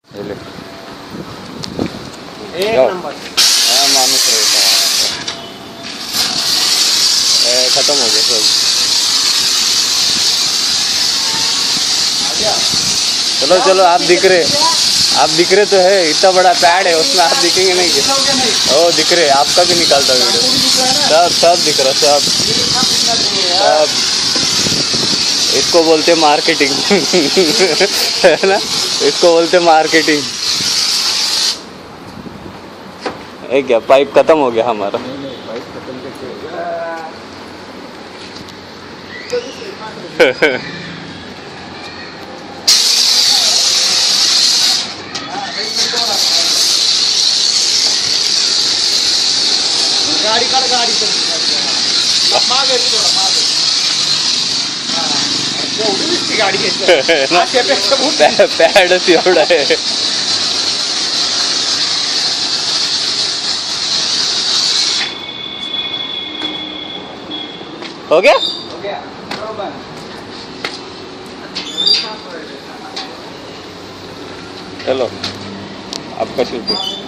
एक नंबर माणूस खत्म हो गया सब। चलो चलो, आप दिख रहे तो है, इतना बड़ा पैड है उसमें आप दिखेंगे नहीं क्या? ओ दिख रहे, आपका भी निकालता वीडियो, सब दिख रहा सब। इसको बोलते मार्केटिंग है ना, इसको बोलते मार्केटिंग। क्या पाइप खत्म हो गया हमारा। गाड़ी पैड एवढा है। हो गया? चलो आपका शूटिंग।